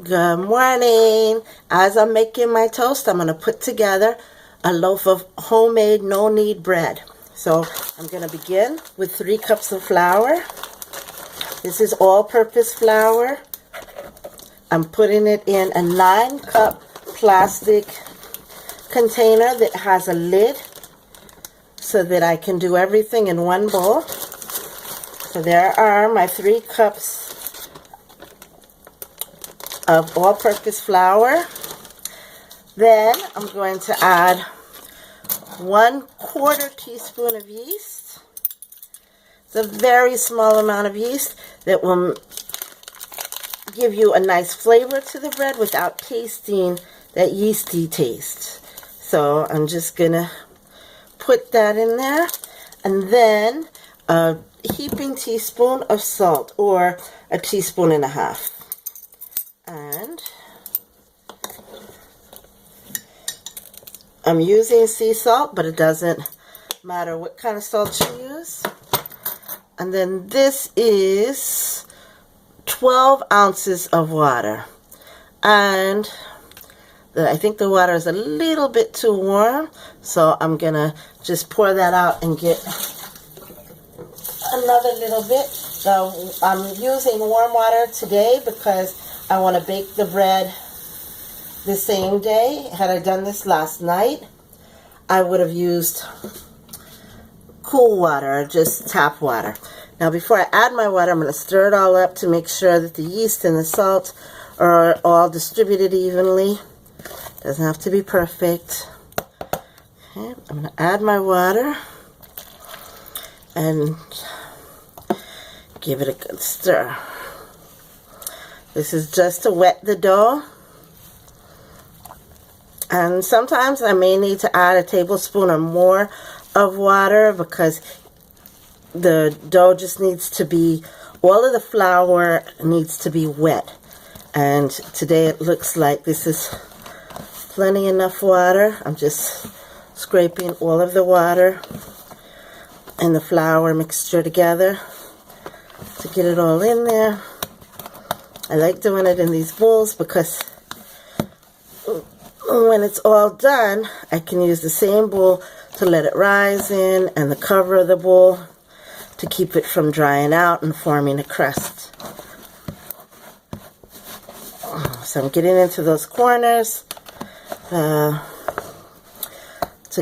Good morning. As I'm making my toast, I'm going to put together a loaf of homemade no knead bread. So I'm going to begin with 3 cups of flour. This is all-purpose flour. I'm putting it in a 9-cup plastic container that has a lid so that I can do everything in one bowl. So there are my 3 cups of all-purpose flour. Then I'm going to add 1/4 teaspoon of yeast. It's a very small amount of yeast that will give you a nice flavor to the bread without tasting that yeasty taste. So I'm just gonna put that in there, and then a heaping teaspoon of salt, or a teaspoon and a half. And I'm using sea salt, but it doesn't matter what kind of salt you use. And then this is 12 ounces of water. And I think the water is a little bit too warm, so I'm gonna just pour that out and get another little bit. So I'm using warm water today because I want to bake the bread the same day. Had I done this last night, I would have used cool water, just tap water. Now before I add my water, I'm going to stir it all up to make sure that the yeast and the salt are all distributed evenly. Doesn't have to be perfect. Okay, I'm going to add my water and give it a good stir. This is just to wet the dough. And sometimes I may need to add a tablespoon or more of water because the dough just needs to be, all of the flour needs to be wet. And today it looks like this is plenty enough water. I'm just scraping all of the water and the flour mixture together to get it all in there. I like doing it in these bowls because when it's all done, I can use the same bowl to let it rise in, and the cover of the bowl to keep it from drying out and forming a crust. So I'm getting into those corners to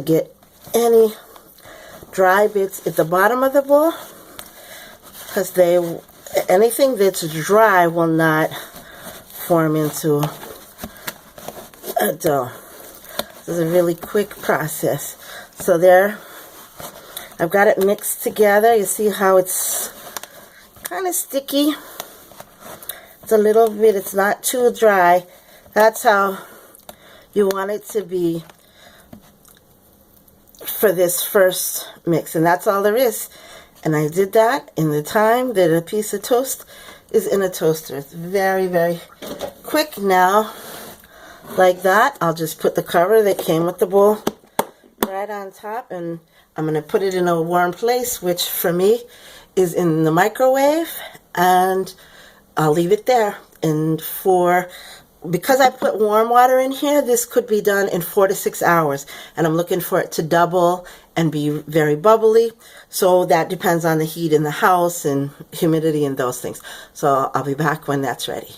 get any dry bits at the bottom of the bowl, because anything that's dry will not form into a dough. This is a really quick process. So there, I've got it mixed together. You see how it's kind of sticky. It's a little bit, it's not too dry. That's how you want it to be for this first mix. And that's all there is. And I did that in the time that a piece of toast is in a toaster. It's very, very quick now. Like that, I'll just put the cover that came with the bowl right on top, and I'm going to put it in a warm place, which for me is in the microwave, and I'll leave it there. And because I put warm water in here, this could be done in 4 to 6 hours, and I'm looking for it to double and be very bubbly. So that depends on the heat in the house and humidity and those things. So I'll be back when that's ready.